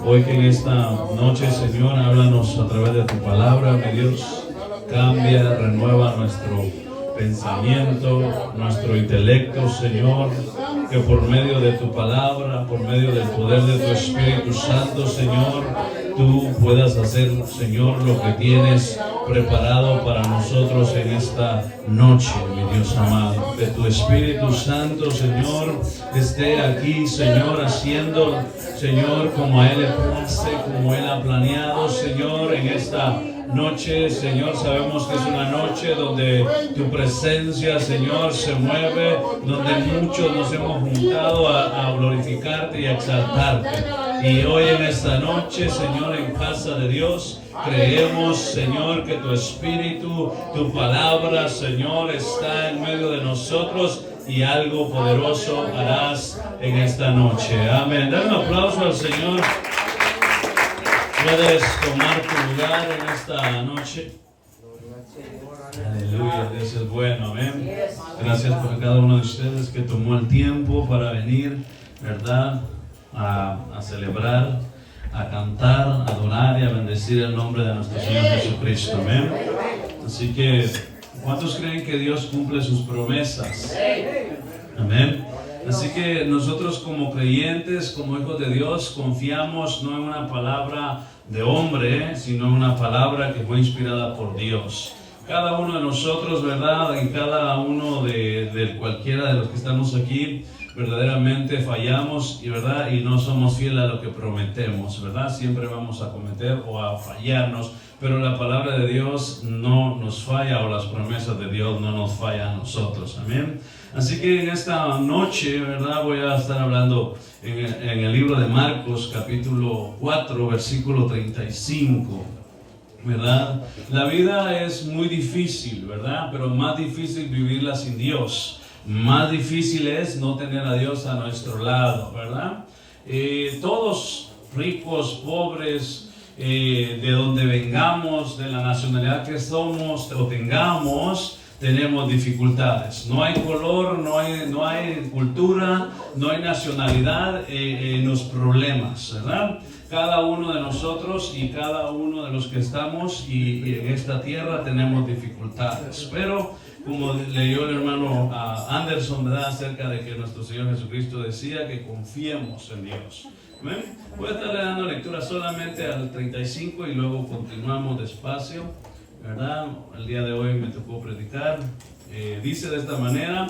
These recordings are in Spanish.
Hoy que en esta noche, Señor, háblanos a través de tu palabra, mi Dios. Cambia, renueva nuestro pensamiento, nuestro intelecto, Señor. Que por medio de tu palabra, por medio del poder de tu Espíritu Santo, Señor, tú puedas hacer, Señor, lo que tienes preparado para nosotros en esta noche, mi Dios amado. Que tu Espíritu Santo, Señor, esté aquí, Señor, haciendo, Señor, como a Él le place, como Él ha planeado, Señor, en esta noche, Señor. Sabemos que es una noche donde tu presencia, Señor, se mueve, donde muchos nos hemos juntado a glorificarte y a exaltarte. Y hoy en esta noche, Señor, en casa de Dios, creemos, Señor, que tu Espíritu, tu palabra, Señor, está en medio de nosotros y algo poderoso harás en esta noche. Amén. Dale un aplauso al Señor. Puedes tomar tu lugar en esta noche. Aleluya, Dios es bueno, amén. Gracias por cada uno de ustedes que tomó el tiempo para venir, ¿verdad? A celebrar, a cantar, a adorar y a bendecir el nombre de nuestro Señor Jesucristo, amén. Así que, ¿cuántos creen que Dios cumple sus promesas? Amén. Así que nosotros como creyentes, como hijos de Dios, confiamos no en una palabra de hombre, sino en una palabra que fue inspirada por Dios. Cada uno de nosotros, ¿verdad? En cada uno de cualquiera de los que estamos aquí, verdaderamente fallamos, ¿verdad? Y no somos fieles a lo que prometemos, ¿verdad? Siempre vamos a cometer o a fallarnos, pero la palabra de Dios no nos falla, o las promesas de Dios no nos fallan a nosotros, amén. Así que en esta noche, ¿verdad? Voy a estar hablando en el libro de Marcos, capítulo 4, versículo 35, ¿verdad? La vida es muy difícil, ¿verdad? Pero más difícil vivirla sin Dios. Más difícil es no tener a Dios a nuestro lado, ¿verdad? Todos, ricos, pobres, de donde vengamos, de la nacionalidad que somos o tengamos, tenemos dificultades. No hay color, no hay cultura, no hay nacionalidad en los problemas, ¿verdad? Cada uno de nosotros y cada uno de los que estamos y en esta tierra tenemos dificultades. Pero como leyó el hermano Anderson, ¿verdad? Acerca de que nuestro Señor Jesucristo decía que confiemos en Dios. ¿Ven? Voy a estarle dando lectura solamente al 35 y luego continuamos despacio, ¿verdad? El día de hoy me tocó predicar. Dice de esta manera: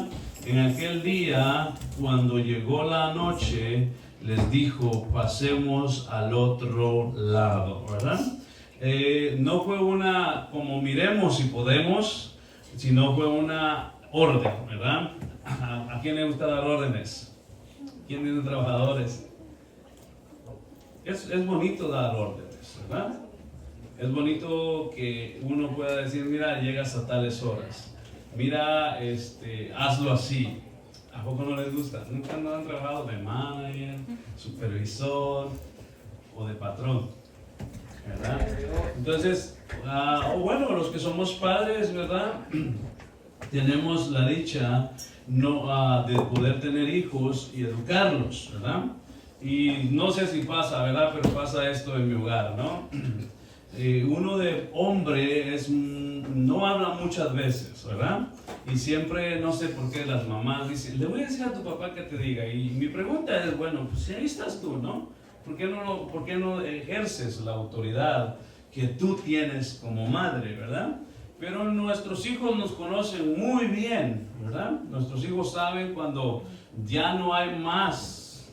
en aquel día, cuando llegó la noche, les dijo, pasemos al otro lado, ¿verdad? No fue una, como miremos si podemos, sino fue una orden, ¿verdad? ¿A quién le gusta dar órdenes? ¿Quién tiene trabajadores? Es bonito dar órdenes, ¿verdad? Es bonito que uno pueda decir, mira, llegas a tales horas. Mira, hazlo así. ¿A poco no les gusta? Nunca no han trabajado de manager, supervisor o de patrón, ¿verdad? Entonces, bueno, los que somos padres, ¿verdad? Tenemos la dicha de poder tener hijos y educarlos, ¿verdad? Y no sé si pasa, ¿verdad? Pero pasa esto en mi hogar, ¿no? Uno de hombre no habla muchas veces, ¿verdad? Y siempre, no sé por qué las mamás dicen, le voy a decir a tu papá que te diga. Y mi pregunta es, bueno, pues ahí estás tú, ¿no? ¿Por qué no ejerces la autoridad que tú tienes como madre, verdad? Pero nuestros hijos nos conocen muy bien, ¿verdad? Nuestros hijos saben cuando ya no hay más,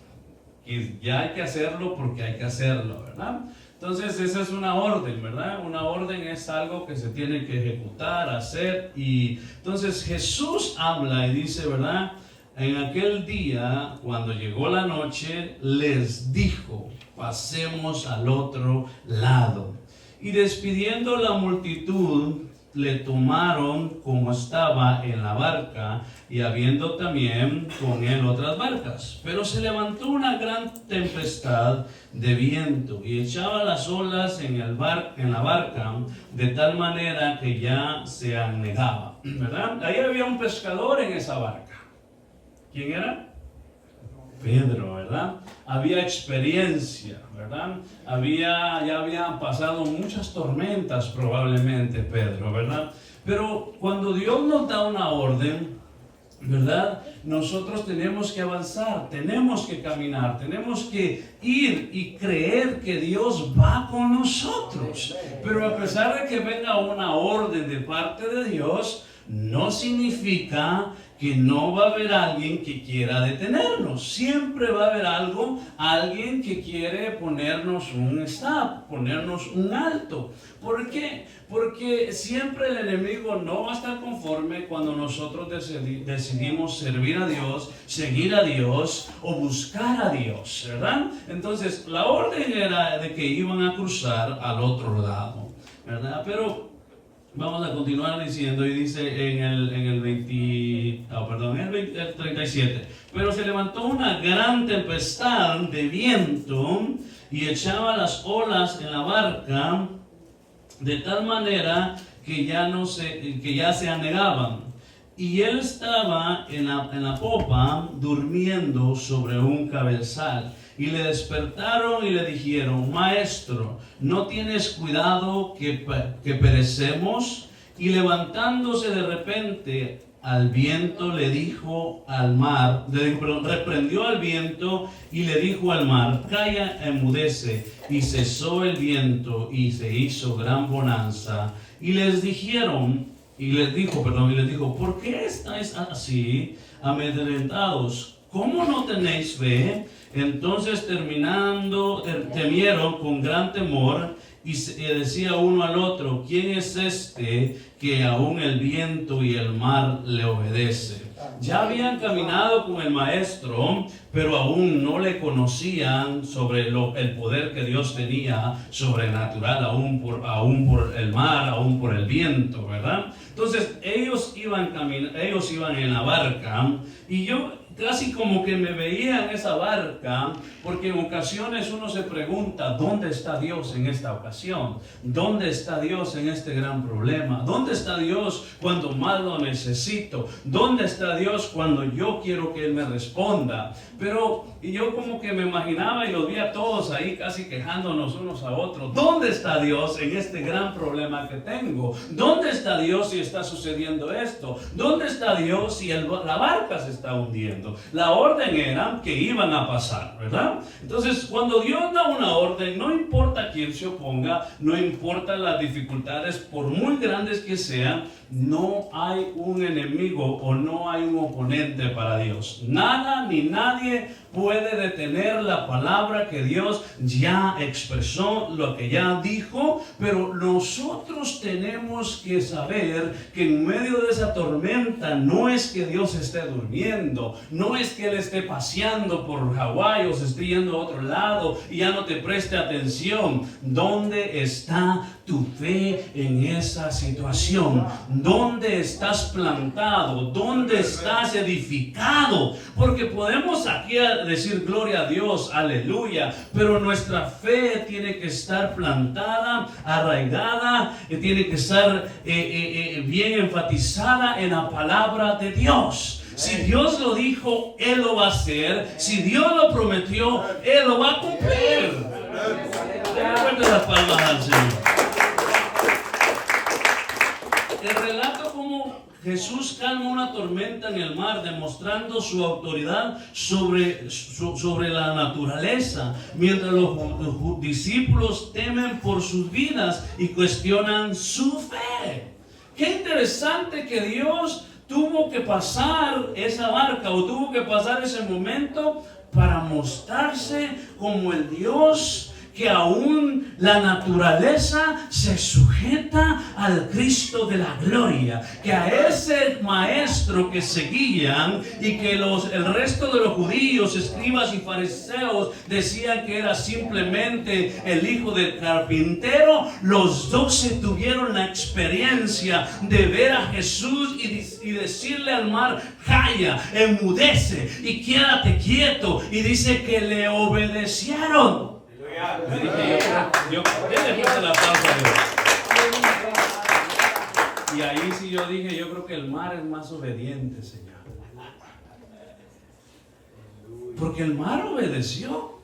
que ya hay que hacerlo porque hay que hacerlo, ¿verdad? Entonces esa es una orden, ¿verdad? Una orden es algo que se tiene que ejecutar, hacer. Y entonces Jesús habla y dice, ¿verdad? En aquel día, cuando llegó la noche, les dijo, pasemos al otro lado. Y despidiendo la multitud, le tomaron como estaba en la barca, y habiendo también con él otras barcas. Pero se levantó una gran tempestad de viento y echaba las olas en la barca, de tal manera que ya se anegaba, ¿verdad? Ahí había un pescador en esa barca. ¿Quién era? Pedro, ¿verdad? Había experiencia, ¿verdad? Ya habían pasado muchas tormentas probablemente, Pedro, ¿verdad? Pero cuando Dios nos da una orden, ¿verdad? Nosotros tenemos que avanzar, tenemos que caminar, tenemos que ir y creer que Dios va con nosotros. Pero a pesar de que venga una orden de parte de Dios, no significa que no va a haber alguien que quiera detenernos. Siempre va a haber alguien que quiere ponernos un stop, ponernos un alto. ¿Por qué? Porque siempre el enemigo no va a estar conforme cuando nosotros decidimos servir a Dios, seguir a Dios o buscar a Dios, ¿verdad? Entonces, la orden era de que iban a cruzar al otro lado, ¿verdad? Pero vamos a continuar diciendo, y dice en el 37. Pero se levantó una gran tempestad de viento y echaba las olas en la barca de tal manera que ya se anegaban. Y él estaba en la popa durmiendo sobre un cabezal. Y le despertaron y le dijeron: Maestro, ¿no tienes cuidado que perecemos? Y levantándose de repente al viento le dijo al mar, reprendió al viento y le dijo al mar: Calla, enmudece. Y cesó el viento y se hizo gran bonanza. Y les dijo, ¿por qué estáis así amedrentados? ¿Cómo no tenéis fe? Entonces temieron con gran temor y decía uno al otro: ¿quién es este que aún el viento y el mar le obedece? Ya habían caminado con el maestro, pero aún no le conocían sobre el poder que Dios tenía sobrenatural, aún por el mar, aún por el viento, ¿verdad? Entonces ellos iban en la barca, y yo casi como que me veía en esa barca, porque en ocasiones uno se pregunta: ¿dónde está Dios en esta ocasión? ¿Dónde está Dios en este gran problema? ¿Dónde está Dios cuando más lo necesito? ¿Dónde está Dios cuando yo quiero que Él me responda? Y yo como que me imaginaba y los vi a todos ahí casi quejándonos unos a otros. ¿Dónde está Dios en este gran problema que tengo? ¿Dónde está Dios si está sucediendo esto? ¿Dónde está Dios si la barca se está hundiendo? La orden era que iban a pasar, ¿verdad? Entonces, cuando Dios da una orden, no importa quién se oponga, no importa las dificultades, por muy grandes que sean, no hay un enemigo o no hay un oponente para Dios. Nada ni nadie puede detener la palabra que Dios ya expresó, lo que ya dijo. Pero nosotros tenemos que saber que en medio de esa tormenta no es que Dios esté durmiendo, no es que Él esté paseando por Hawái o se esté yendo a otro lado y ya no te preste atención. ¿Dónde está tu fe en esa situación? ¿Dónde estás plantado? ¿Dónde estás edificado? Porque podemos aquí decir gloria a Dios, aleluya, pero nuestra fe tiene que estar plantada, arraigada, tiene que estar bien enfatizada en la palabra de Dios. Si Dios lo dijo, Él lo va a hacer. Si Dios lo prometió, Él lo va a cumplir. Denle las palmas al Señor. El relato como Jesús calma una tormenta en el mar, demostrando su autoridad sobre la naturaleza, mientras los discípulos temen por sus vidas y cuestionan su fe. Qué interesante que Dios tuvo que pasar esa barca o tuvo que pasar ese momento para mostrarse como el Dios que aún la naturaleza se sujeta al Cristo de la gloria, que a ese maestro que seguían y que el resto de los judíos, escribas y fariseos decían que era simplemente el hijo del carpintero, los 12 tuvieron la experiencia de ver a Jesús y decirle al mar: calla, enmudece y quédate quieto, y dice que le obedecieron. Yo le puse la pausa a Dios. Y ahí sí yo dije: yo creo que el mar es más obediente, Señor. Porque el mar obedeció.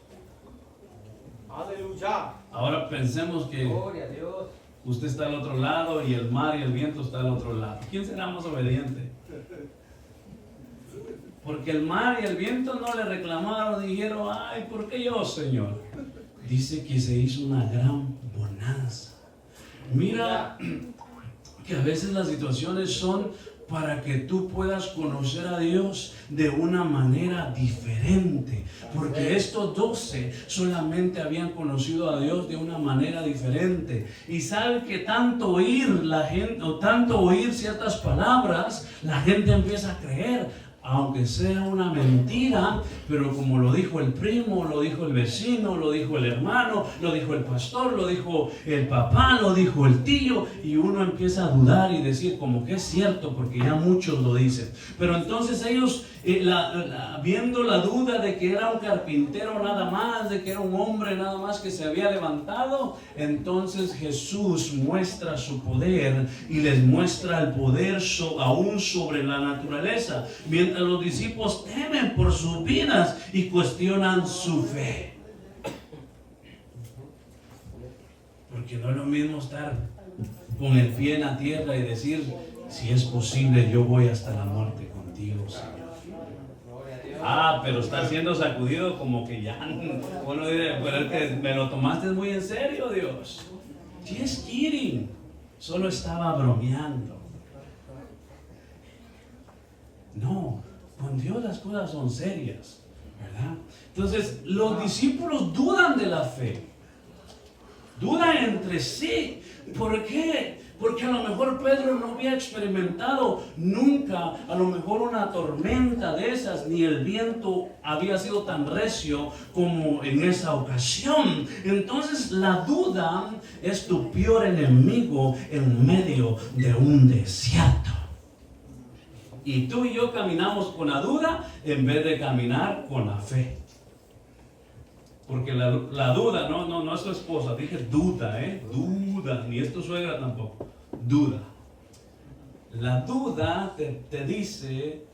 Aleluya. Ahora pensemos que Gloria a Dios. usted está al otro lado y el mar y el viento está al otro lado. ¿Quién será más obediente? Porque el mar y el viento no le reclamaron, dijeron, ay, ¿por qué yo, Señor? Dice que se hizo una gran bonanza. Mira que a veces las situaciones son para que tú puedas conocer a Dios de una manera diferente. Porque estos 12 solamente habían conocido a Dios de una manera diferente. Y sabe que tanto oír la gente, o tanto oír ciertas palabras, la gente empieza a creer. Aunque sea una mentira, pero como lo dijo el primo, lo dijo el vecino, lo dijo el hermano, lo dijo el pastor, lo dijo el papá, lo dijo el tío, y uno empieza a dudar y decir como que es cierto, porque ya muchos lo dicen. Pero entonces ellos, viendo la duda de que era un carpintero nada más, de que era un hombre nada más que se había levantado, entonces Jesús muestra su poder y les muestra el poder aún sobre la naturaleza. Mientras los discípulos temen por sus vidas y cuestionan su fe. Porque no es lo mismo estar con el pie en la tierra y decir, si es posible, yo voy hasta la muerte contigo, Señor. Pero está siendo sacudido como que ya, uno dice, pero es que me lo tomaste muy en serio, Dios. Just kidding. Solo estaba bromeando. No, con Dios las cosas son serias, ¿verdad? Entonces, los discípulos dudan de la fe. Dudan entre sí. ¿Por qué? Porque a lo mejor Pedro no había experimentado nunca, a lo mejor una tormenta de esas, ni el viento había sido tan recio como en esa ocasión. Entonces la duda es tu peor enemigo en medio de un desierto. Y tú y yo caminamos con la duda en vez de caminar con la fe. Porque la duda, no es tu esposa, dije duda, duda, ni es tu suegra tampoco, duda. La duda te dice,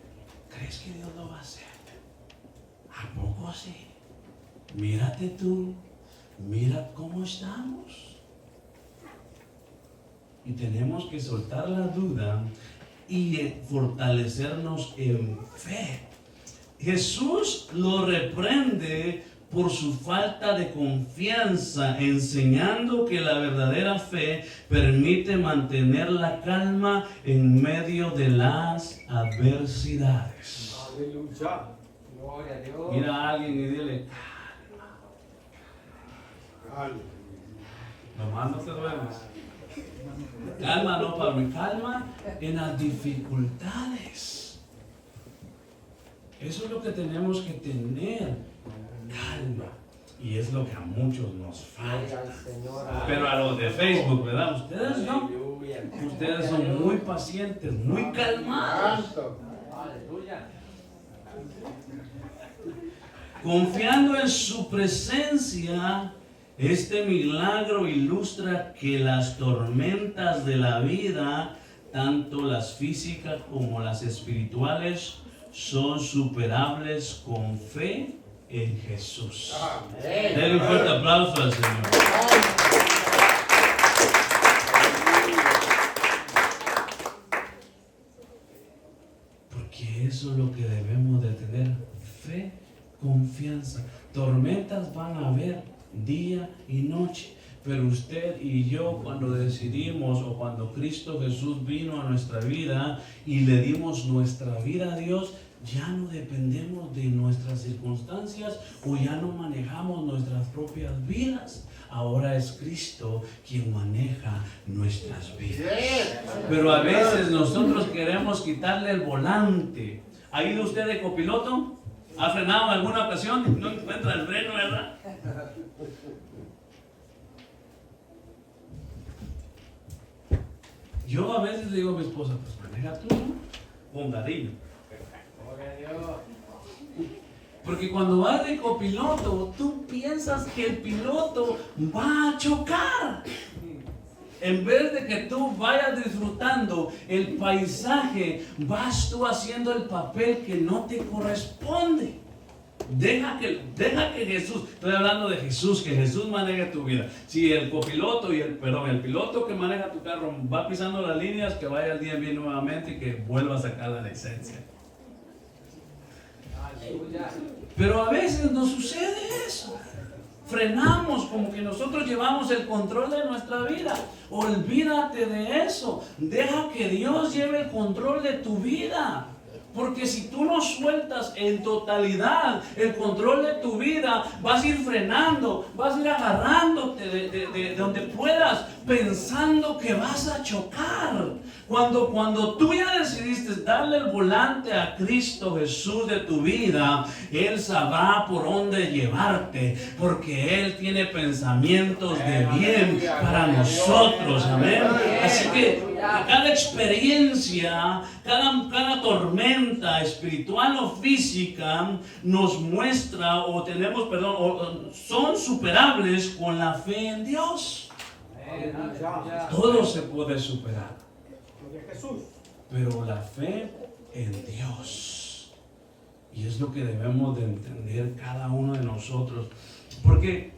¿crees que Dios lo va a hacer? ¿A poco sí? Mírate tú, mira cómo estamos. Y tenemos que soltar la duda y fortalecernos en fe. Jesús lo reprende por su falta de confianza, enseñando que la verdadera fe permite mantener la calma en medio de las adversidades. Aleluya. Gloria a Dios. Mira a alguien y dile, calma. Nomás no te duermas. Calma, no, Pablo, calma en las dificultades. Eso es lo que tenemos que tener. Calma. Y es lo que a muchos nos falta. Pero a los de Facebook, ¿verdad? Ustedes no. Ustedes son muy pacientes, muy calmados. Confiando en su presencia, este milagro ilustra que las tormentas de la vida, tanto las físicas como las espirituales, son superables con fe en Jesús. Denle un fuerte aplauso al Señor. Porque eso es lo que debemos de tener: fe, confianza. Tormentas van a haber día y noche, pero usted y yo, cuando decidimos, o cuando Cristo Jesús vino a nuestra vida y le dimos nuestra vida a Dios, ya no dependemos de nuestras circunstancias, o ya no manejamos nuestras propias vidas. Ahora es Cristo quien maneja nuestras vidas. Pero a veces nosotros queremos quitarle el volante. ¿Ha ido usted de copiloto? ¿Ha frenado en alguna ocasión? No encuentra el freno, ¿verdad? Yo a veces le digo a mi esposa, pues maneja tú, ¿no? Con cariño. Porque cuando vas de copiloto, tú piensas que el piloto va a chocar. En vez de que tú vayas disfrutando el paisaje, vas tú haciendo el papel que no te corresponde. Deja que Jesús, estoy hablando de Jesús, que Jesús maneje tu vida. Si el copiloto el piloto que maneja tu carro va pisando las líneas, que vaya al día bien nuevamente y que vuelva a sacar la licencia. Pero a veces nos sucede eso. Frenamos como que nosotros llevamos el control de nuestra vida. Olvídate de eso. Deja que Dios lleve el control de tu vida. Porque si tú no sueltas en totalidad el control de tu vida, vas a ir frenando, vas a ir agarrándote de donde puedas, pensando que vas a chocar. Cuando tú ya decidiste darle el volante a Cristo Jesús de tu vida, Él sabrá por dónde llevarte, porque Él tiene pensamientos de bien para nosotros, amén. Así que cada experiencia, cada tormenta espiritual o física nos muestra son superables con la fe en Dios. Todo se puede superar, pero la fe en Dios. Y es lo que debemos de entender cada uno de nosotros, porque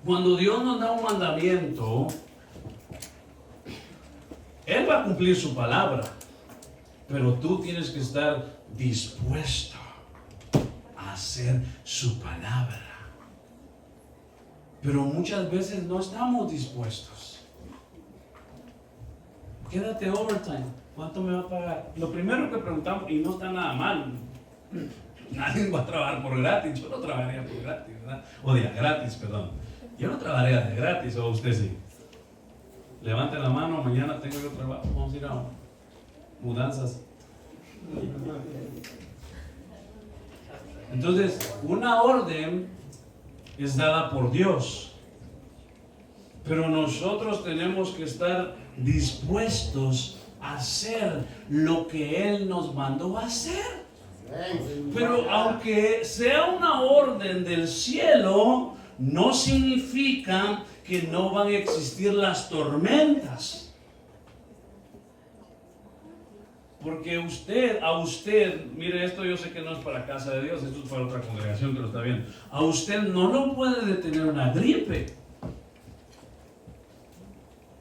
cuando Dios nos da un mandamiento, Él va a cumplir su palabra, pero tú tienes que estar dispuesto a hacer su palabra. Pero muchas veces no estamos dispuestos. Quédate overtime. ¿Cuánto me va a pagar? Lo primero que preguntamos, y no está nada mal, nadie va a trabajar por gratis. Yo no trabajaría por gratis, ¿verdad? O de gratis, perdón. Yo no trabajaría de gratis, o usted sí. Levante la mano, mañana tengo yo trabajo. Vamos a ir a mudanzas. Entonces, una orden es dada por Dios, pero nosotros tenemos que estar dispuestos a hacer lo que Él nos mandó a hacer. Pero aunque sea una orden del cielo, no significa que no van a existir las tormentas. Porque a usted, mire, esto yo sé que no es para casa de Dios, esto es para otra congregación que lo está viendo. A usted no lo puede detener una gripe.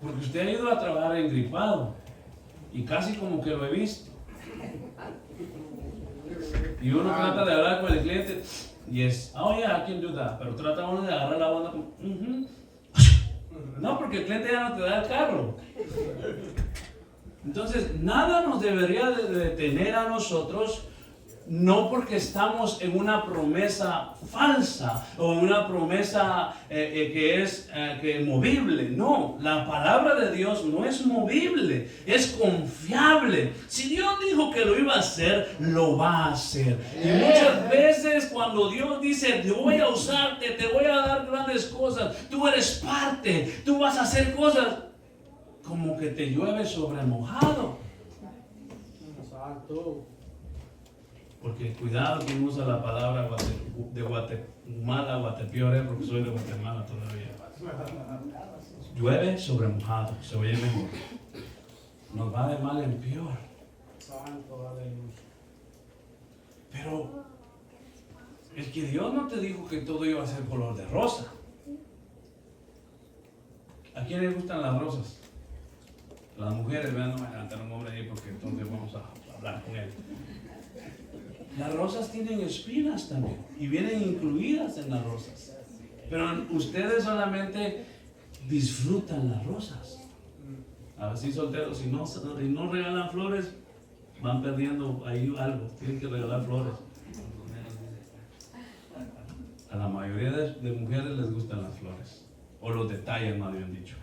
Porque usted ha ido a trabajar engripado. Y casi como que lo he visto. Y uno trata de hablar con el cliente. Yes, oh yeah, I can do that. Pero trata uno de agarrar la onda como, No, porque el cliente ya no te da el carro. Entonces, nada nos debería de detener a nosotros, no porque estamos en una promesa falsa o en una promesa que es movible. No, la palabra de Dios no es movible, es confiable. Si Dios dijo que lo iba a hacer, lo va a hacer. Y muchas veces cuando Dios dice, te voy a usarte, te voy a dar grandes cosas, tú eres parte, tú vas a hacer cosas, como que te llueve sobre mojado. Porque cuidado que usa la palabra de Guatemala, Guatepeor, porque soy de Guatemala todavía. Llueve sobre mojado, se oye mejor. Nos va de mal en peor. Pero es que Dios no te dijo que todo iba a ser color de rosa. ¿A quién les gustan las rosas? Las mujeres, vean, no me levantar un hombre ahí porque entonces vamos a hablar con él. Las rosas tienen espinas también y vienen incluidas en las rosas. Pero ustedes solamente disfrutan las rosas. Así solteros, si no regalan flores, van perdiendo ahí algo. Tienen que regalar flores. A la mayoría de mujeres les gustan las flores, o los detalles, más bien dicho.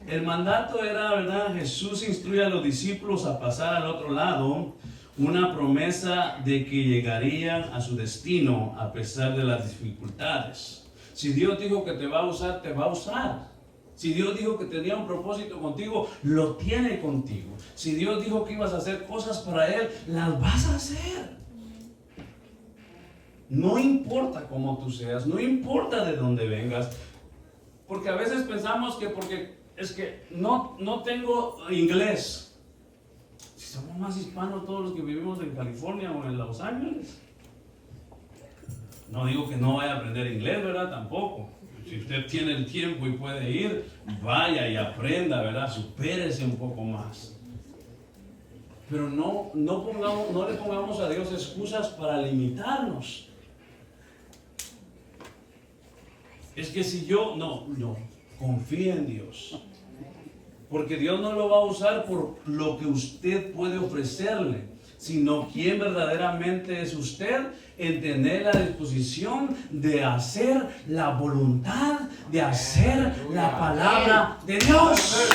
El mandato era, ¿verdad? Jesús instruye a los discípulos a pasar al otro lado, una promesa de que llegarían a su destino a pesar de las dificultades. Si Dios dijo que te va a usar, te va a usar. Si Dios dijo que tenía un propósito contigo, lo tiene contigo. Si Dios dijo que ibas a hacer cosas para Él, las vas a hacer. No importa cómo tú seas, no importa de dónde vengas, porque a veces pensamos que porque es que no tengo inglés. somos más hispanos todos los que vivimos en California o en Los Ángeles. No digo que no vaya a aprender inglés, ¿verdad? Tampoco. Si usted tiene el tiempo y puede ir, vaya y aprenda, ¿verdad? Supérese un poco más. Pero no le pongamos a Dios excusas para limitarnos. Es que si yo, no, confíe en Dios. Porque Dios no lo va a usar por lo que usted puede ofrecerle, sino quien verdaderamente es usted en tener la disposición de hacer la voluntad, de hacer la palabra de Dios.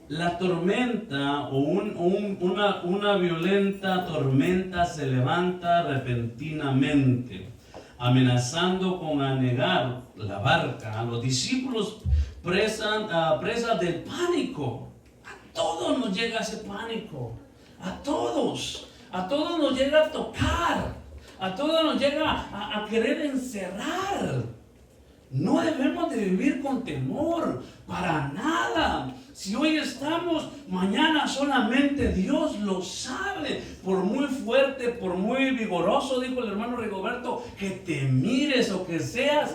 La tormenta o una violenta tormenta se levanta repentinamente, amenazando con anegar la barca. Los discípulos presas del pánico. A todos nos llega ese pánico. A todos nos llega a tocar. A todos nos llega a querer encerrar. No debemos de vivir con temor, para nada. Si hoy estamos, mañana solamente Dios lo sabe. Por muy fuerte, por muy vigoroso, dijo el hermano Rigoberto, que te mires o que seas,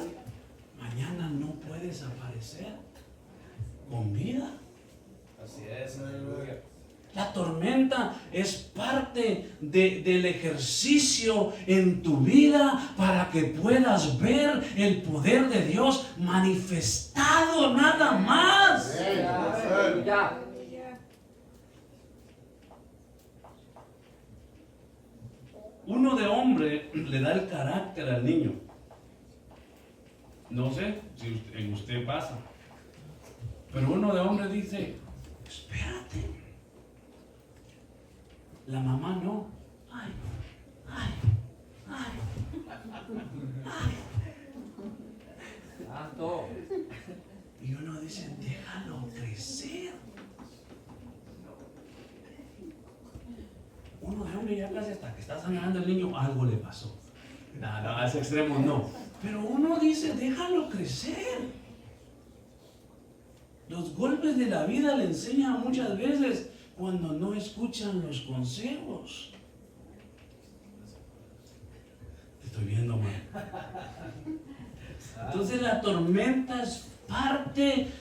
mañana no puedes aparecer con vida. Así es, aleluya. La tormenta es parte del ejercicio en tu vida para que puedas ver el poder de Dios manifestado, nada más. Aleluya. Uno de hombre le da el carácter al niño. No sé si en usted pasa, pero uno de hombre dice, espérate. La mamá no. Ay. Santo. Y uno dice, déjalo crecer. Uno de hombre ya casi hasta que está sangrando el niño, algo le pasó. No, a ese extremo no. Pero uno dice, déjalo crecer. Los golpes de la vida le enseñan muchas veces cuando no escuchan los consejos. Te estoy viendo mal. Entonces la tormenta es parte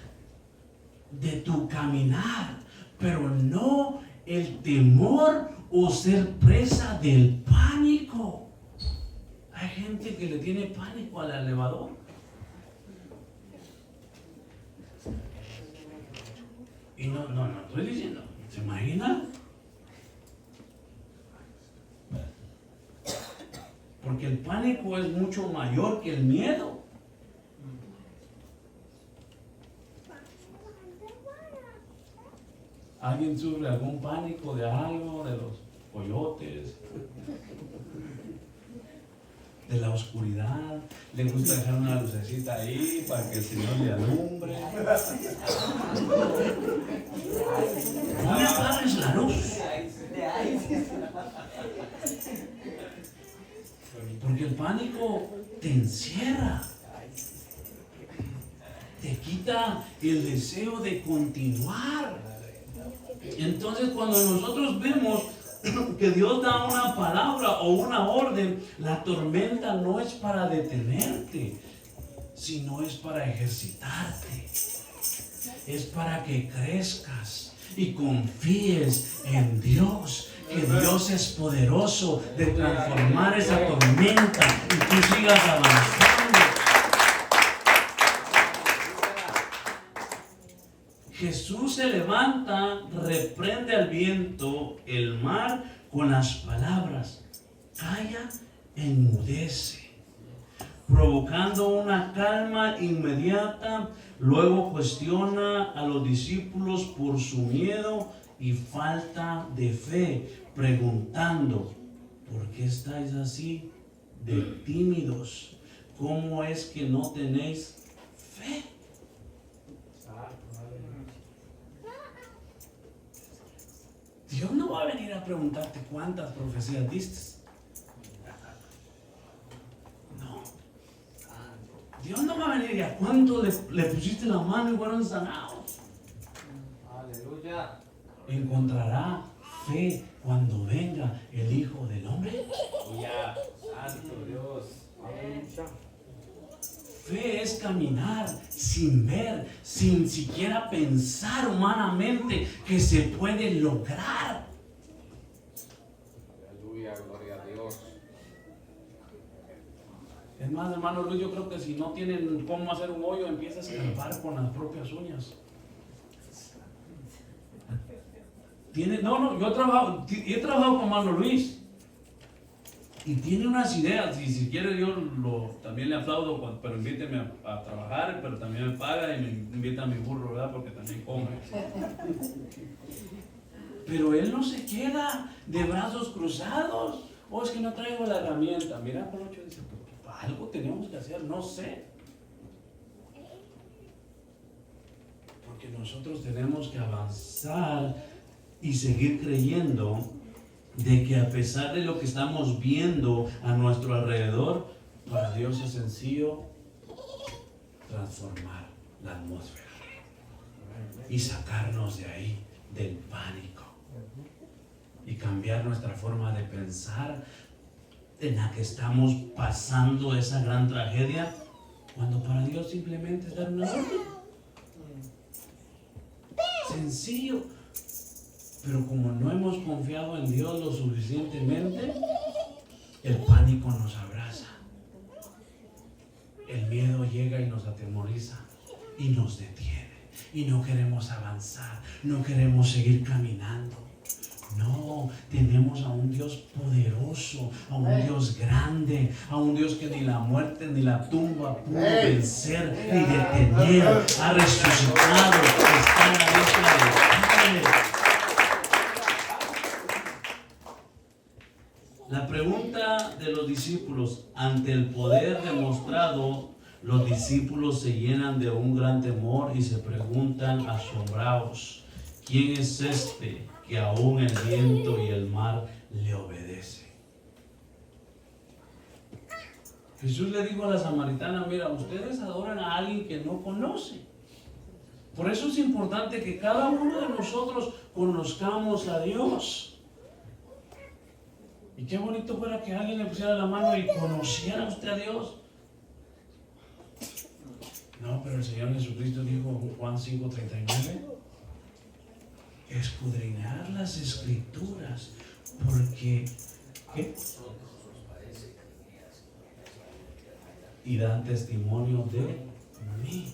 de tu caminar, pero no el temor o ser presa del pánico. Hay gente que le tiene pánico al elevador. Y no estoy diciendo, ¿se imagina? Porque el pánico es mucho mayor que el miedo. ¿Alguien sufre algún pánico de algo, de los coyotes, de la oscuridad? ¿Le gusta dejar una lucecita ahí para que el Señor le alumbre? No me apagues la luz. Porque el pánico te encierra. Te quita el deseo de continuar. Entonces cuando nosotros vemos que Dios da una palabra o una orden, la tormenta no es para detenerte, sino es para ejercitarte. Es para que crezcas y confíes en Dios, que Dios es poderoso de transformar esa tormenta y tú sigas avanzando. Jesús se levanta, reprende al viento, el mar, con las palabras, calla, enmudece, provocando una calma inmediata. Luego cuestiona a los discípulos por su miedo y falta de fe, preguntando, ¿por qué estáis así de tímidos? ¿Cómo es que no tenéis fe? Dios no va a venir a preguntarte cuántas profecías diste. No. Dios no va a venir. ¿Y a cuánto le pusiste la mano y fueron sanados? Aleluya. ¿Encontrará fe cuando venga el Hijo del Hombre? Aleluya. Santo Dios. Fe es caminar sin ver, sin siquiera pensar humanamente que se puede lograr. Aleluya, gloria a Dios. Es más, hermano Luis, yo creo que si no tienen cómo hacer un hoyo, empieza a escarbar con las propias uñas. Yo he trabajado con hermano Luis. Y tiene unas ideas, y si quiere yo también le aplaudo, pero invíteme a trabajar, pero también me paga y me invita a mi burro, ¿verdad? Porque también come. Pero él no se queda de brazos cruzados. Es que no traigo la herramienta. Mira, Polocho dice, algo tenemos que hacer, no sé. Porque nosotros tenemos que avanzar y seguir creyendo de que a pesar de lo que estamos viendo a nuestro alrededor, para Dios es sencillo transformar la atmósfera y sacarnos de ahí, del pánico, y cambiar nuestra forma de pensar en la que estamos pasando esa gran tragedia, cuando para Dios simplemente es dar una orden. Sencillo. Pero como no hemos confiado en Dios lo suficientemente, el pánico nos abraza. El miedo llega y nos atemoriza y nos detiene. Y no queremos avanzar, no queremos seguir caminando. No, tenemos a un Dios poderoso, a un Dios grande, a un Dios que ni la muerte ni la tumba pudo vencer ni detener. Ha resucitado, está a la diestra del Padre. La pregunta de los discípulos, ante el poder demostrado, los discípulos se llenan de un gran temor y se preguntan asombrados, ¿quién es este que aún el viento y el mar le obedece? Jesús le dijo a la samaritana, mira, ustedes adoran a alguien que no conocen. Por eso es importante que cada uno de nosotros conozcamos a Dios. Y qué bonito fuera que alguien le pusiera la mano y conociera usted a Dios. No, pero el Señor Jesucristo dijo en Juan 5:39, escudriñar las Escrituras, porque ¿qué? Y dan testimonio de mí.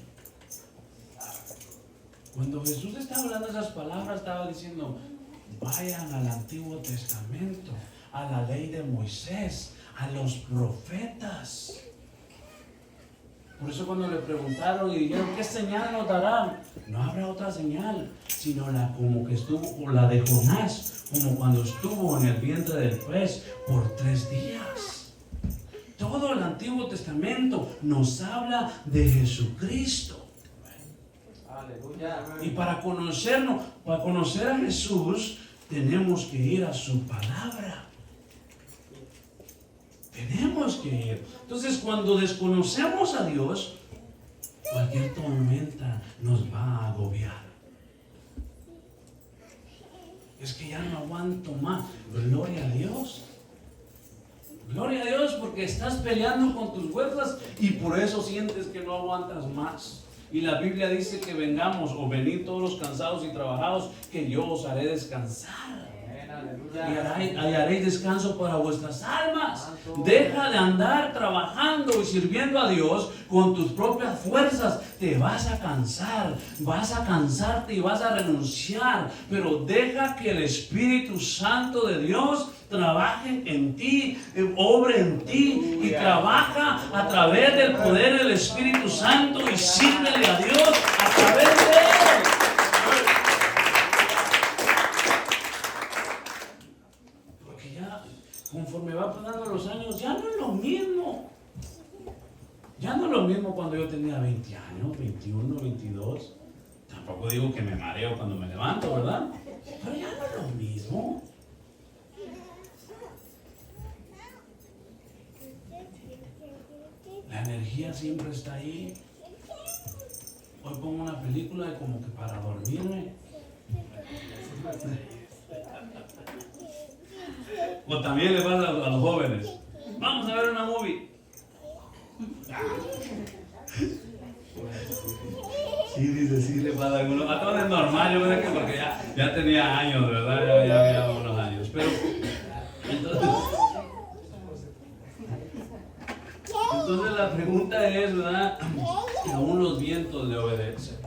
Cuando Jesús estaba hablando esas palabras, estaba diciendo, vayan al Antiguo Testamento, a la ley de Moisés, a los profetas. Por eso cuando le preguntaron y dijeron, ¿qué señal nos darán? No habrá otra señal, sino la como que estuvo, o la de Jonás, como cuando estuvo en el vientre del pez por 3 días. Todo el Antiguo Testamento nos habla de Jesucristo. Aleluya. Y para conocernos, para conocer a Jesús, tenemos que ir a su palabra. Tenemos que ir. Entonces, cuando desconocemos a Dios, cualquier tormenta nos va a agobiar. Es que ya no aguanto más. Gloria a Dios. Gloria a Dios, porque estás peleando con tus fuerzas y por eso sientes que no aguantas más. Y la Biblia dice que vengamos o venid todos los cansados y trabajados, que yo os haré descansar. Y hallaréis descanso para vuestras almas. Deja de andar trabajando y sirviendo a Dios con tus propias fuerzas. Te vas a cansar, vas a cansarte y vas a renunciar. Pero deja que el Espíritu Santo de Dios trabaje en ti, obre en ti y trabaja a través del poder del Espíritu Santo y sírvele a Dios a través de Él. Porque ya conforme va pasando los años ya no es lo mismo. Ya no es lo mismo cuando yo tenía 20 años, 21, 22. Tampoco digo que me mareo cuando me levanto, ¿verdad? Pero ya no es lo mismo. La energía energía siempre está ahí. Hoy pongo una película y como que para dormirme. O también le pasa a los jóvenes. Vamos a ver una movie. Sí, dice, sí le pasa a algunos. A todos es normal, yo creo que porque ya tenía años, ¿verdad? Ya había unos años. Pero entonces la pregunta es, ¿verdad? Aún los vientos le obedecen.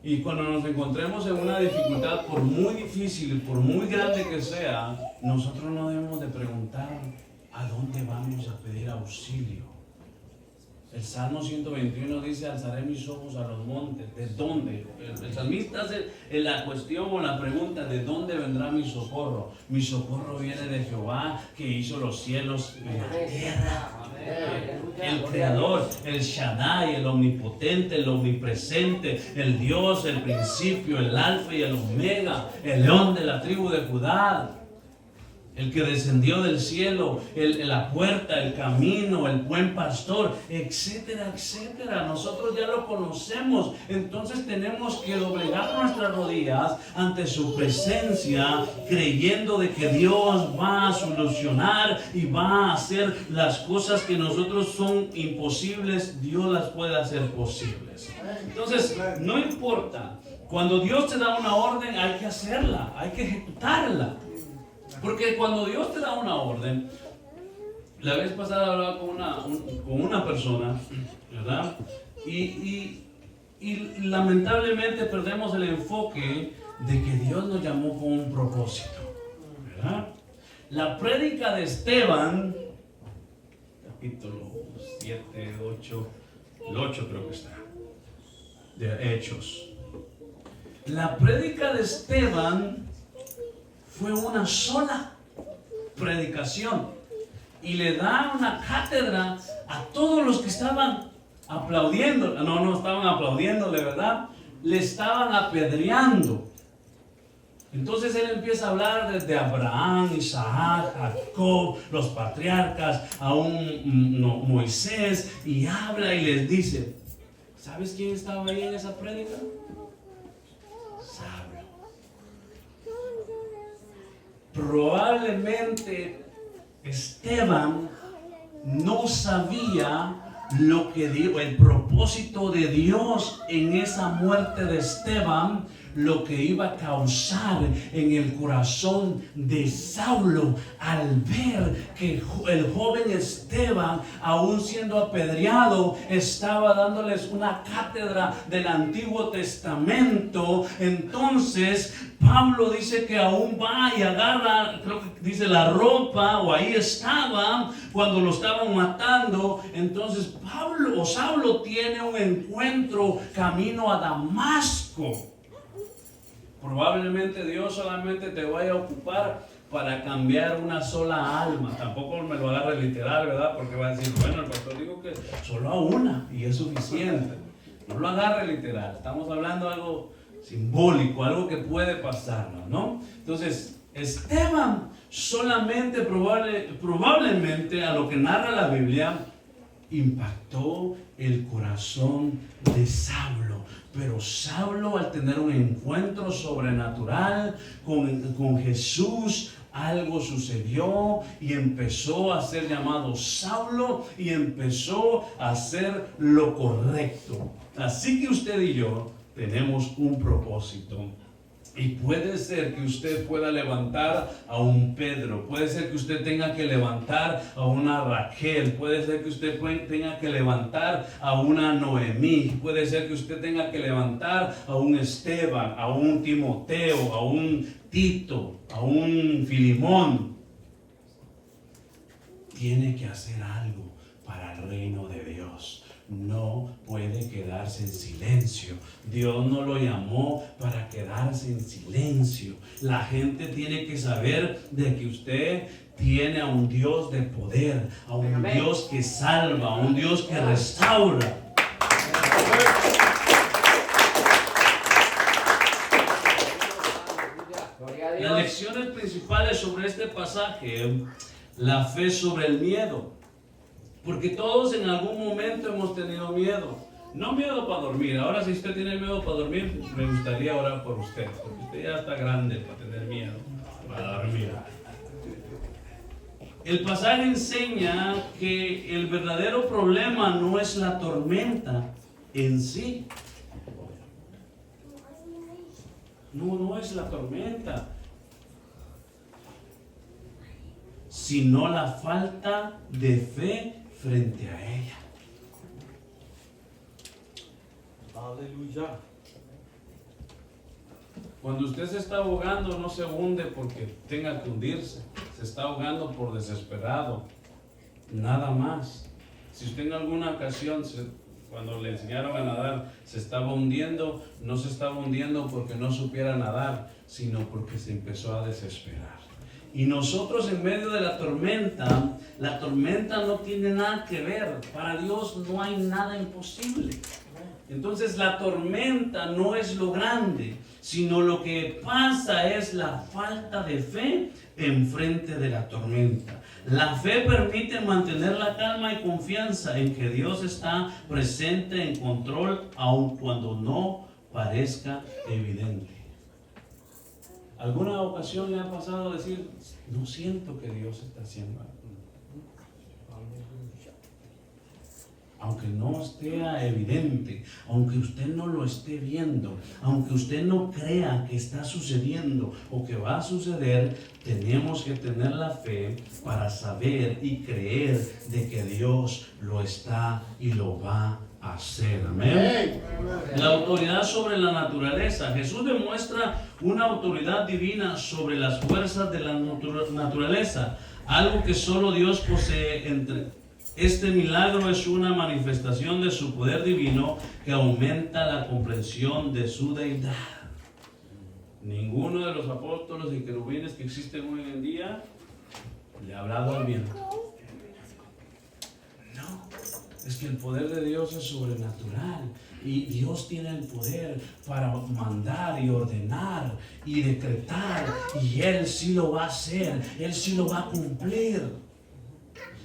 Y cuando nos encontremos en una dificultad, por muy difícil y por muy grande que sea, nosotros no debemos de preguntar a dónde vamos a pedir auxilio. El Salmo 121 dice: alzaré mis ojos a los montes. ¿De dónde? El salmista hace la cuestión o la pregunta: ¿de dónde vendrá mi socorro? Mi socorro viene de Jehová, que hizo los cielos y la tierra. El creador, el Shaddai, el omnipotente, el omnipresente, el Dios, el principio, el alfa y el omega, el león de la tribu de Judá, el que descendió del cielo, la puerta, el camino, el buen pastor, etcétera, etcétera. Nosotros ya lo conocemos, entonces tenemos que doblegar nuestras rodillas ante su presencia, creyendo de que Dios va a solucionar y va a hacer las cosas que nosotros son imposibles, Dios las puede hacer posibles. Entonces, no importa, cuando Dios te da una orden, hay que hacerla, hay que ejecutarla. Porque cuando Dios te da una orden, la vez pasada hablaba con una persona, ¿verdad? Y lamentablemente perdemos el enfoque de que Dios nos llamó con un propósito, ¿verdad? La prédica de Esteban, capítulo 7, 8, el 8 creo que está, de Hechos. La prédica de Esteban fue una sola predicación y le da una cátedra a todos los que estaban aplaudiendo. No estaban aplaudiéndole, ¿verdad? Le estaban apedreando. Entonces él empieza a hablar desde Abraham, Isaac, Jacob, los patriarcas, aún Moisés, y habla y les dice: ¿sabes quién estaba ahí en esa prédica? Probablemente Esteban no sabía lo que dijo, el propósito de Dios en esa muerte de Esteban, lo que iba a causar en el corazón de Saulo al ver que el joven Esteban, aún siendo apedreado, estaba dándoles una cátedra del Antiguo Testamento. Entonces Pablo dice que aún va y agarra, creo que dice, la ropa, o ahí estaba cuando lo estaban matando. Entonces Saulo tiene un encuentro camino a Damasco. Probablemente Dios solamente te vaya a ocupar para cambiar una sola alma. Tampoco me lo agarre literal, ¿verdad? Porque va a decir: bueno, el pastor dijo que solo a una y es suficiente. No lo agarre literal. Estamos hablando de algo simbólico, algo que puede pasarnos, ¿no? Entonces, Esteban solamente, probablemente, a lo que narra la Biblia, impactó el corazón de Saulo. Pero Saulo, al tener un encuentro sobrenatural con Jesús, algo sucedió y empezó a ser llamado Saulo y empezó a hacer lo correcto. Así que usted y yo tenemos un propósito. Y puede ser que usted pueda levantar a un Pedro, puede ser que usted tenga que levantar a una Raquel, puede ser que usted tenga que levantar a una Noemí, puede ser que usted tenga que levantar a un Esteban, a un Timoteo, a un Tito, a un Filimón. Tiene que hacer algo para el reino de Dios. No puede quedarse en silencio. Dios no lo llamó para quedarse en silencio. La gente tiene que saber de que usted tiene a un Dios de poder, a un Dios que salva, a un Dios que restaura. Las lecciones principales sobre este pasaje: la fe sobre el miedo. Porque todos en algún momento hemos tenido miedo. No miedo para dormir. Ahora si usted tiene miedo para dormir, me gustaría orar por usted. Porque usted ya está grande para tener miedo para dormir. El pasaje enseña que el verdadero problema no es la tormenta en sí. No es la tormenta, sino la falta de fe frente a ella. Aleluya. Cuando usted se está ahogando, no se hunde porque tenga que hundirse. Se está ahogando por desesperado. Nada más. Si usted en alguna ocasión, cuando le enseñaron a nadar, se estaba hundiendo, no se estaba hundiendo porque no supiera nadar, sino porque se empezó a desesperar. Y nosotros en medio de la tormenta no tiene nada que ver. Para Dios no hay nada imposible. Entonces la tormenta no es lo grande, sino lo que pasa es la falta de fe enfrente de la tormenta. La fe permite mantener la calma y confianza en que Dios está presente en control, aun cuando no parezca evidente. ¿Alguna ocasión le ha pasado decir, no siento que Dios está haciendo algo? Aunque no esté evidente, aunque usted no lo esté viendo, aunque usted no crea que está sucediendo o que va a suceder, tenemos que tener la fe para saber y creer de que Dios lo está y lo va a hacer. Amén. La autoridad sobre la naturaleza. Jesús demuestra una autoridad divina sobre las fuerzas de la naturaleza, algo que solo Dios posee. Este milagro es una manifestación de su poder divino que aumenta la comprensión de su deidad. Ninguno de los apóstoles y querubines que existen hoy en día le ha hablado al viento. No, es que el poder de Dios es sobrenatural y Dios tiene el poder para mandar y ordenar y decretar, y Él sí lo va a hacer, Él sí lo va a cumplir.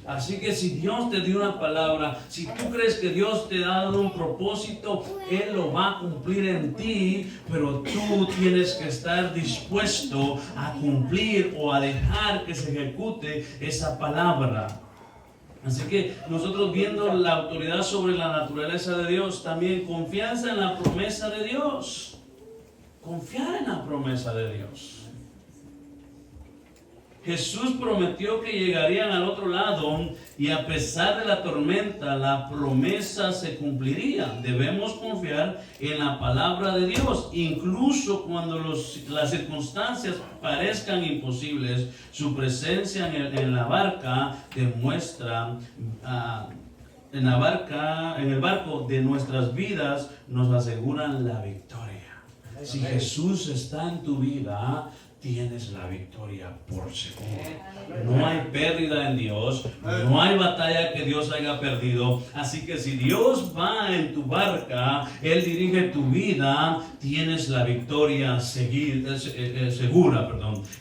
Así que si Dios te dio una palabra, si tú crees que Dios te ha dado un propósito, Él lo va a cumplir en ti, pero tú tienes que estar dispuesto a cumplir o a dejar que se ejecute esa palabra. Así que nosotros, viendo la autoridad sobre la naturaleza de Dios, también confianza en la promesa de Dios. Confiar en la promesa de Dios. Jesús prometió que llegarían al otro lado, y a pesar de la tormenta, la promesa se cumpliría. Debemos confiar en la palabra de Dios, incluso cuando las circunstancias parezcan imposibles. Su presencia en la barca demuestra, en el barco de nuestras vidas, nos aseguran la victoria. Si Jesús está en tu vida, tienes la victoria por seguro. No hay pérdida en Dios, no hay batalla que Dios haya perdido. Así que si Dios va en tu barca, Él dirige tu vida, tienes la victoria segura.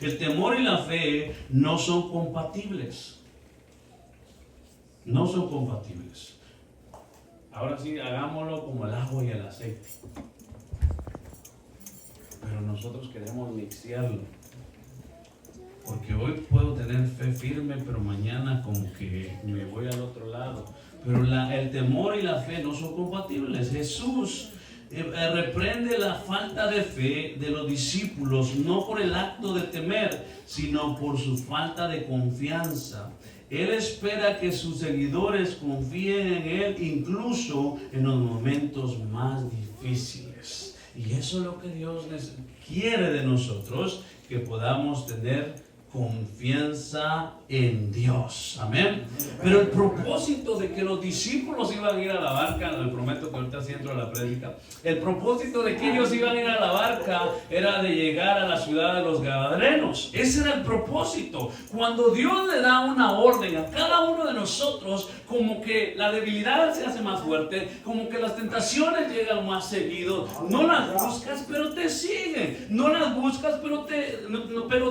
El temor y la fe no son compatibles. No son compatibles. Ahora sí, hagámoslo como el agua y el aceite. Pero nosotros queremos mixearlo. Porque hoy puedo tener fe firme, pero mañana como que me voy al otro lado. Pero el temor y la fe no son compatibles. Jesús reprende la falta de fe de los discípulos, no por el acto de temer, sino por su falta de confianza. Él espera que sus seguidores confíen en Él, incluso en los momentos más difíciles. Y eso es lo que Dios quiere de nosotros, que podamos tener confianza en Dios. Amén. Pero el propósito de que los discípulos iban a ir a la barca, les prometo que ahorita sí entro a la prédica, el propósito de que ellos iban a ir a la barca era de llegar a la ciudad de los Gadarenos. Ese era el propósito. Cuando Dios le da una orden a cada uno de nosotros, como que la debilidad se hace más fuerte, como que las tentaciones llegan más seguido. No las buscas, pero te siguen. No las buscas, pero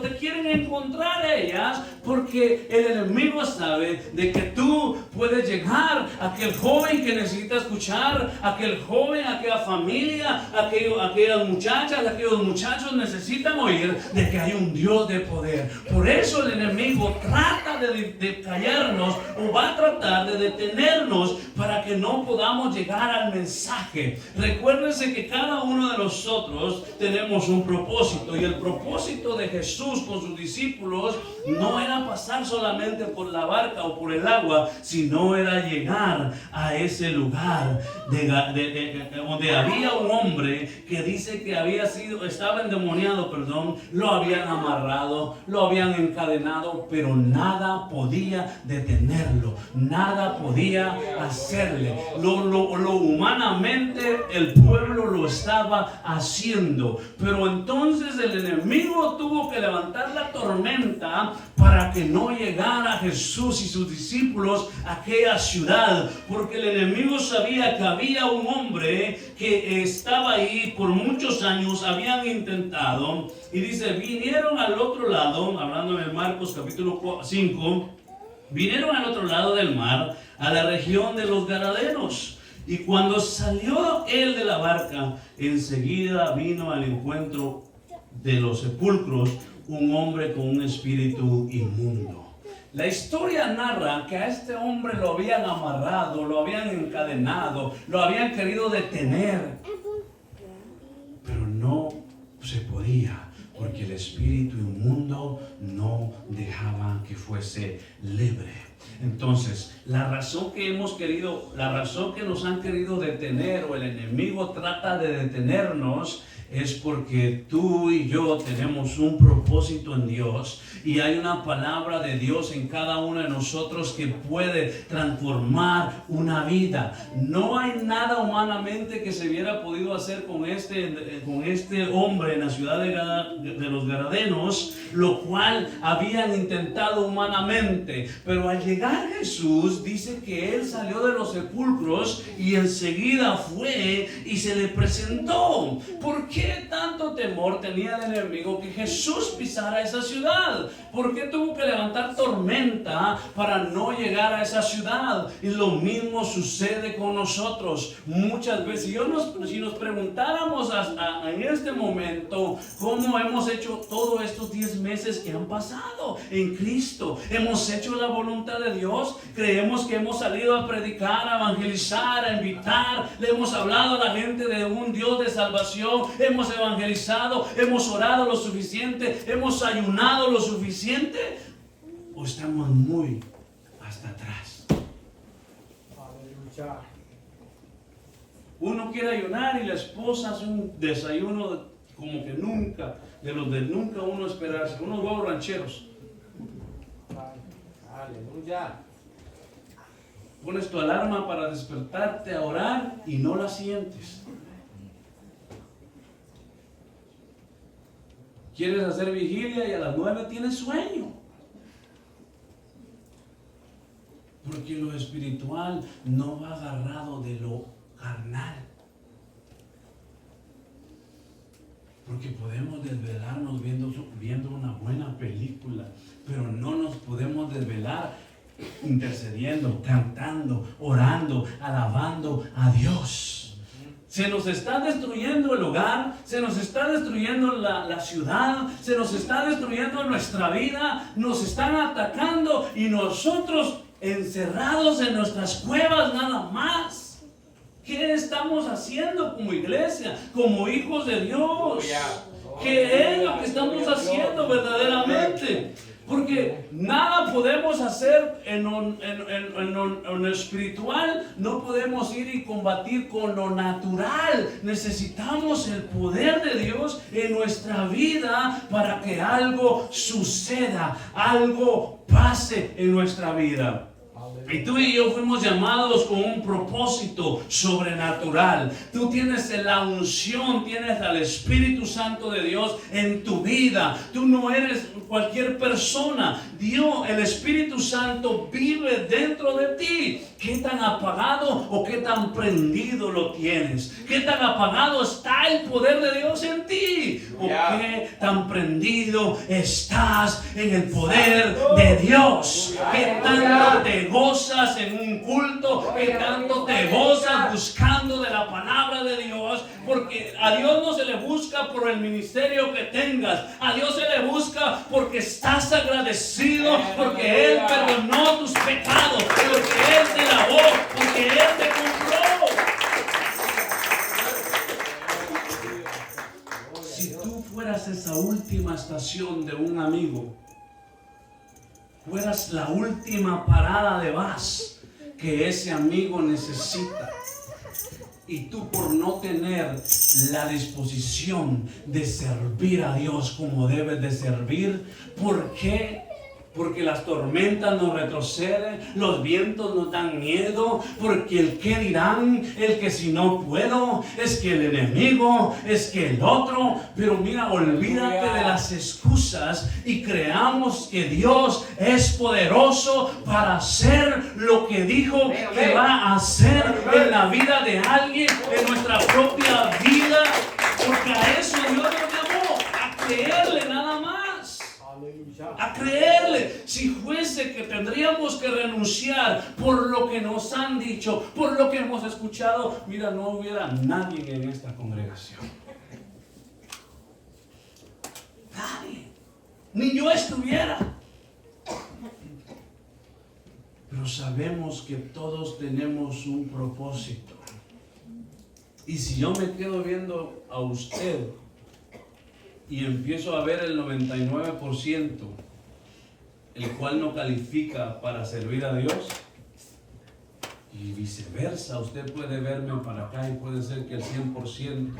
te quieren encontrar. encontrar a ellas, porque el enemigo sabe de que tú puedes llegar a aquel joven que necesita escuchar, aquel joven, aquella familia, aquellas muchachas, aquellos muchachos necesitan oír de que hay un Dios de poder. Por eso el enemigo trata de callarnos, o va a tratar de detenernos para que no podamos llegar al mensaje. Recuérdense que cada uno de nosotros tenemos un propósito, y el propósito de Jesús con sus discípulos no era pasar solamente por la barca o por el agua, sino era llegar a ese lugar donde había un hombre que dice que estaba endemoniado, lo habían amarrado, lo habían encadenado, pero nada podía detenerlo, nada podía hacerle. Lo humanamente el pueblo lo estaba haciendo, pero entonces el enemigo tuvo que levantar la tormenta para que no llegara Jesús y sus discípulos a aquella ciudad, porque el enemigo sabía que había un hombre que estaba ahí por muchos años, habían intentado, y dice, vinieron al otro lado, hablando en Marcos capítulo 5, vinieron al otro lado del mar, a la región de los Gadarenos. Y cuando salió él de la barca, enseguida vino al encuentro de los sepulcros un hombre con un espíritu inmundo. La historia narra que a este hombre lo habían amarrado, lo habían encadenado, lo habían querido detener, pero no se podía, porque el espíritu inmundo no dejaba que fuese libre. Entonces, la razón que nos han querido detener, o el enemigo trata de detenernos, es porque tú y yo tenemos un propósito en Dios, y hay una palabra de Dios en cada uno de nosotros que puede transformar una vida. No hay nada humanamente que se hubiera podido hacer con este hombre en la ciudad de los Gadarenos, lo cual habían intentado humanamente, pero al llegar Jesús dice que él salió de los sepulcros y enseguida fue y se le presentó. ¿Por qué tanto temor tenía el enemigo que Jesús pisara esa ciudad? ¿Por qué tuvo que levantar tormenta para no llegar a esa ciudad? Y lo mismo sucede con nosotros muchas veces. Si nos preguntáramos en este momento cómo hemos hecho todos estos 10 meses que han pasado en Cristo, hemos hecho la voluntad de Dios, creemos que hemos salido a predicar, a evangelizar, a invitar, le hemos hablado a la gente de un Dios de salvación, hemos evangelizado, hemos orado lo suficiente, hemos ayunado lo suficiente, o estamos muy hasta atrás. Aleluya. Uno quiere ayunar y la esposa hace un desayuno como que nunca, de los de nunca uno esperarse, unos huevos rancheros. Aleluya. Pones tu alarma para despertarte a orar y no la sientes. Quieres hacer vigilia y a las 9 tienes sueño. Porque lo espiritual no va agarrado de lo carnal. Porque podemos desvelarnos viendo una buena película, pero no nos podemos desvelar intercediendo, cantando, orando, alabando a Dios. Se nos está destruyendo el hogar, se nos está destruyendo la ciudad, se nos está destruyendo nuestra vida, nos están atacando y nosotros encerrados en nuestras cuevas nada más. ¿Qué estamos haciendo como iglesia, como hijos de Dios? ¿Qué es lo que estamos haciendo verdaderamente? Porque nada podemos hacer en lo espiritual, no podemos ir y combatir con lo natural. Necesitamos el poder de Dios en nuestra vida para que algo suceda, algo pase en nuestra vida. Y tú y yo fuimos llamados con un propósito sobrenatural. Tú tienes la unción, tienes al Espíritu Santo de Dios en tu vida. Tú no eres cualquier persona. Dios, el Espíritu Santo vive dentro de ti. ¿Qué tan apagado o qué tan prendido lo tienes? ¿Qué tan apagado está el poder de Dios en ti? ¿O qué tan prendido estás en el poder de Dios? ¿Qué tanto te gozas en un culto? ¿Qué tanto te gozas buscando de la palabra de Dios? Porque a Dios no se le busca por el ministerio que tengas. A Dios se le busca porque estás agradecido, porque Él perdonó tus pecados, porque Él te lavó, porque Él te compró. Si tú fueras esa última estación de un amigo, fueras la última parada de bus que ese amigo necesita, y tú por no tener la disposición de servir a Dios como debes de servir, ¿por qué? Porque las tormentas nos retroceden, los vientos nos dan miedo, porque el que dirán, el que si no puedo, es que el enemigo, es que el otro. Pero mira, olvídate de las excusas y creamos que Dios es poderoso para hacer lo que dijo que va a hacer en la vida de alguien, en nuestra propia vida, porque a eso Dios nos llamó, a creerle nada más. A creerle. Si fuese que tendríamos que renunciar por lo que nos han dicho, por lo que hemos escuchado, mira, no hubiera nadie en esta congregación. Nadie. Ni yo estuviera. Pero sabemos que todos tenemos un propósito. Y si yo me quedo viendo a usted y empiezo a ver el 99%, el cual no califica para servir a Dios, y viceversa, usted puede verme para acá y puede ser que el 100%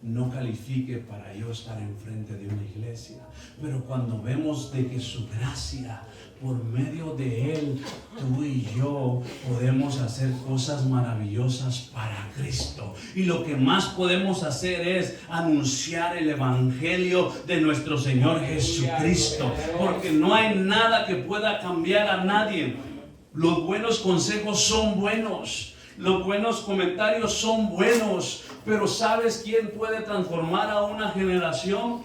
no califique para yo estar enfrente de una iglesia. Pero cuando vemos de que su gracia, por medio de Él, tú y yo podemos hacer cosas maravillosas para Cristo. Y lo que más podemos hacer es anunciar el Evangelio de nuestro Señor Jesucristo. Porque no hay nada que pueda cambiar a nadie. Los buenos consejos son buenos. Los buenos comentarios son buenos. Pero ¿sabes quién puede transformar a una generación?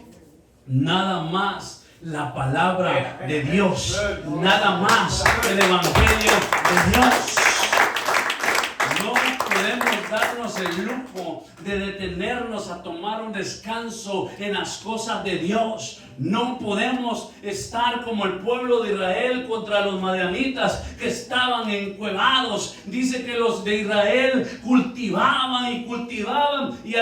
Nada más la palabra de Dios, nada más el Evangelio de Dios. No podemos darnos el lujo de detenernos a tomar un descanso en las cosas de Dios. No podemos estar como el pueblo de Israel contra los madianitas que estaban encuevados. Dice que los de Israel cultivaban y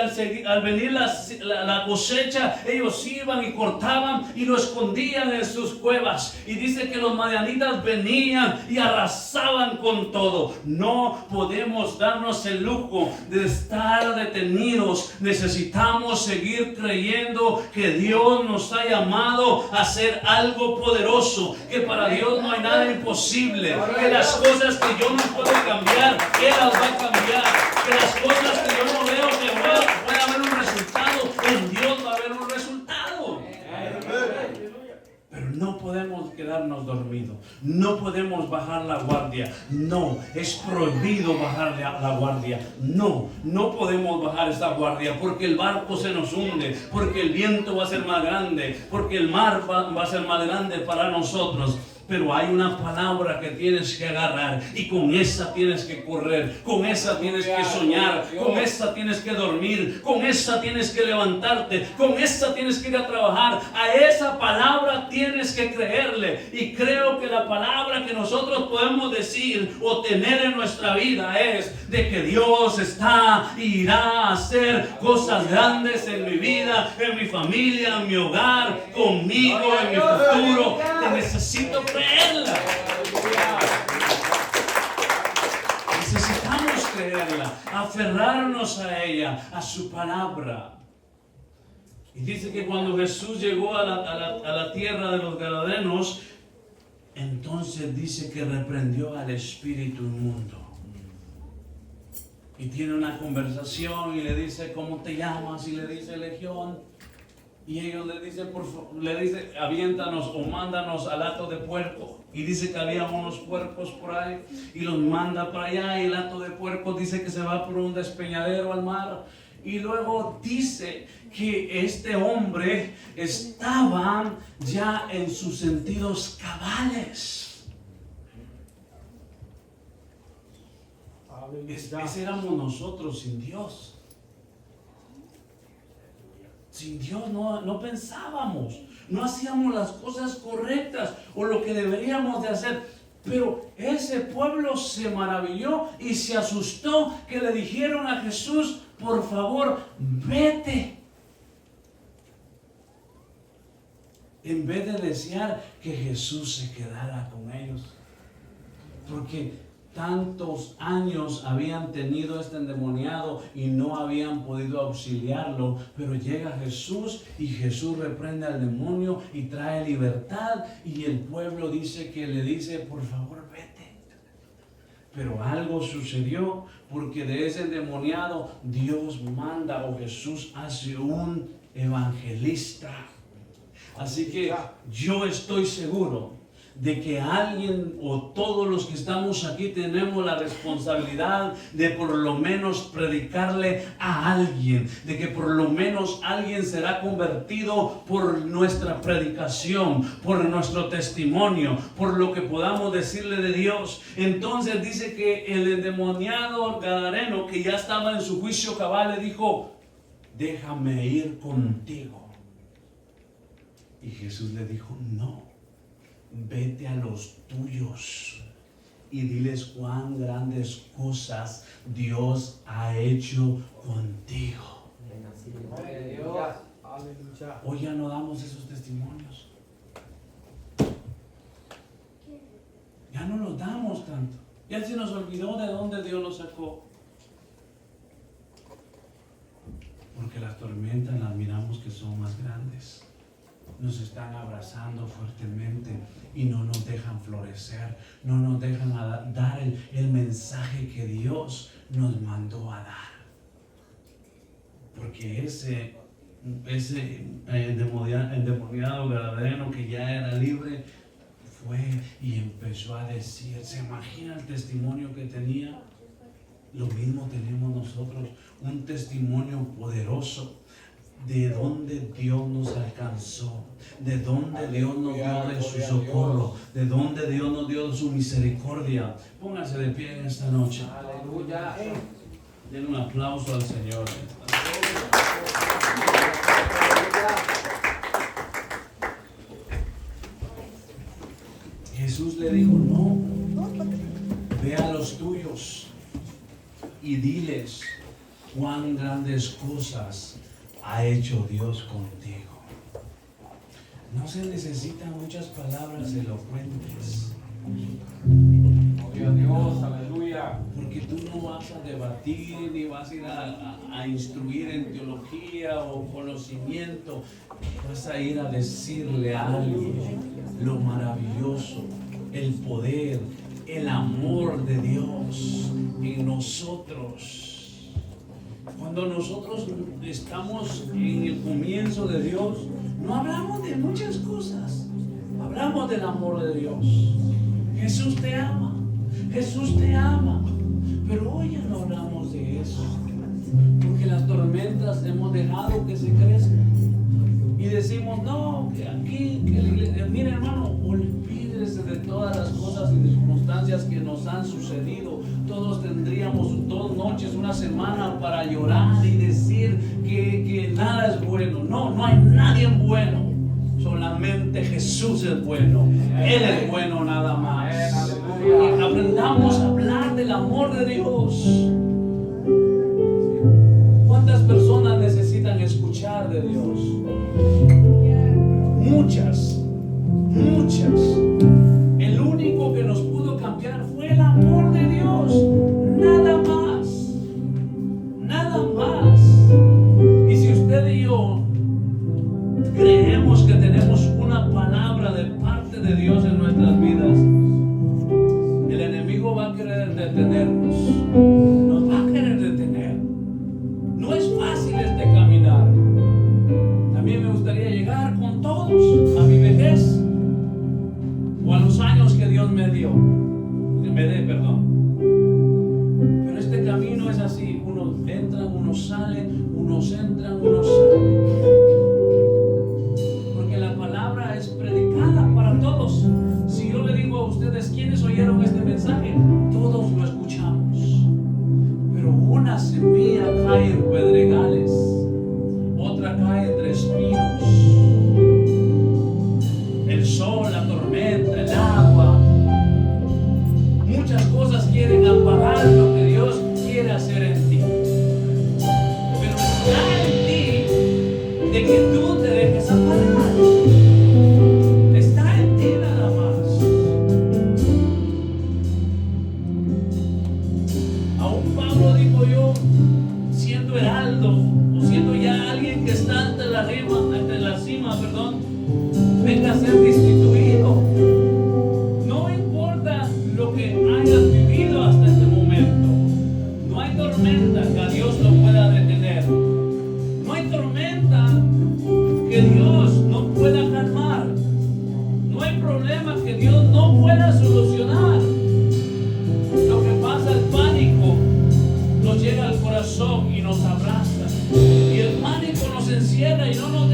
al venir la cosecha, ellos iban y cortaban y lo escondían en sus cuevas. Y dice que los madianitas venían y arrasaban con todo. No podemos darnos el lujo de estar detenidos. Necesitamos seguir creyendo que Dios nos ha llamado a hacer algo poderoso, que para Dios no hay nada imposible, que las cosas que yo no puedo cambiar, Él las va a cambiar, que las cosas que yo no veo que puede haber un resultado, en Dios va a haber un resultado. Pero no podemos quedarnos dormidos, no podemos bajar la guardia, no, es prohibido bajar la guardia, no podemos bajar esta guardia, porque el barco se nos hunde, porque el viento va a ser más grande, porque el mar va a ser más grande para nosotros. Pero hay una palabra que tienes que agarrar y con esa tienes que correr, con esa tienes que soñar, con esa tienes que dormir, con esa tienes que levantarte, con esa tienes que ir a trabajar. A esa palabra tienes que creerle. Y creo que la palabra que nosotros podemos decir o tener en nuestra vida es de que Dios está y irá a hacer cosas grandes en mi vida, en mi familia, en mi hogar, conmigo, en mi futuro. Te necesito creerla. Necesitamos creerla, aferrarnos a ella, a su palabra. Y dice que cuando Jesús llegó a la tierra de los Gadarenos, entonces dice que reprendió al espíritu inmundo. Y tiene una conversación y le dice, ¿cómo te llamas? Y le dice, Legión. Y ellos le dicen, aviéntanos o mándanos al hato de puerco. Y dice que había unos puercos por ahí y los manda para allá. Y el hato de puerco dice que se va por un despeñadero al mar. Y luego dice que este hombre estaba ya en sus sentidos cabales. Ese éramos nosotros sin Dios. Sin Dios no pensábamos, no hacíamos las cosas correctas o lo que deberíamos de hacer. Pero ese pueblo se maravilló y se asustó que le dijeron a Jesús, por favor, vete. En vez de desear que Jesús se quedara con ellos. Porque tantos años habían tenido este endemoniado y no habían podido auxiliarlo, pero llega Jesús y Jesús reprende al demonio y trae libertad, y el pueblo dice que le dice, por favor, vete. Pero algo sucedió, porque de ese endemoniado Dios manda, o Jesús hace un evangelista. Así que yo estoy seguro de que alguien o todos los que estamos aquí tenemos la responsabilidad de por lo menos predicarle a alguien, de que por lo menos alguien será convertido por nuestra predicación, por nuestro testimonio, por lo que podamos decirle de Dios. Entonces dice que el endemoniado gadareno, que ya estaba en su juicio cabal, le dijo, déjame ir contigo. Y Jesús le dijo, no. Vete a los tuyos y diles cuán grandes cosas Dios ha hecho contigo. Hoy ya no damos esos testimonios. Ya no los damos tanto. Ya se nos olvidó de dónde Dios nos sacó. Porque las tormentas las miramos que son más grandes. Nos están abrazando fuertemente y no nos dejan florecer, no nos dejan dar el mensaje que Dios nos mandó a dar. Porque ese endemoniado gadareno que ya era libre fue y empezó a decir, ¿se imagina el testimonio que tenía? Lo mismo tenemos nosotros, un testimonio poderoso. De dónde Dios nos alcanzó, de dónde Dios nos dio de su socorro, de dónde Dios nos dio de su misericordia. Póngase de pie en esta noche. Aleluya. Den un aplauso al Señor. Jesús le dijo, no, ve a los tuyos y diles cuán grandes cosas ha hecho Dios contigo. No se necesitan muchas palabras elocuentes. Gloria a Dios, aleluya. Porque tú no vas a debatir ni vas a ir a instruir en teología o conocimiento. Vas a ir a decirle a alguien lo maravilloso, el poder, el amor de Dios en nosotros. Cuando nosotros estamos en el comienzo de Dios, no hablamos de muchas cosas. Hablamos del amor de Dios. Jesús te ama. Jesús te ama. Pero hoy ya no hablamos de eso. Porque las tormentas hemos dejado que se crezcan. Y decimos, no, que aquí, que la iglesia. Mire, hermano, olvídese de todas las cosas y circunstancias que nos han sucedido. Todos tendríamos 2 noches, una semana para llorar y decir que nada es bueno. No hay nadie bueno. Solamente Jesús es bueno. Él es bueno nada más. Y aprendamos a hablar del amor de Dios. ¿Cuántas personas necesitan escuchar de Dios? Muchas. El único que nos pudo cambiar fue el amor de Dios. Nada más. Y si usted y yo creemos que tenemos una palabra de parte de Dios en nuestras vidas, me dio, perdón. Pero este camino es así, unos entran, unos salen, unos entran, unos salen. Porque la palabra es predicada para todos. Si yo le digo a ustedes quiénes oyeron este mensaje, todos lo escuchamos. Pero una semilla cae en pedregales, otra cae entre espinos. El sol, la tormenta, el agua, muchas cosas quieren apagar lo que Dios quiere hacer en ti. Pero está en ti de que tú te dejes apagar. Está en ti nada más. Aún Pablo, digo yo, siendo heraldo o siendo ya alguien que está ante la cima, venga a ser destituido. No importa lo que hayas vivido hasta este momento, no hay tormenta que a Dios no pueda detener, no hay tormenta que Dios no pueda calmar, no hay problema que Dios no pueda solucionar. Lo que pasa, el pánico nos llega al corazón y nos abraza, y el pánico nos encierra y no nos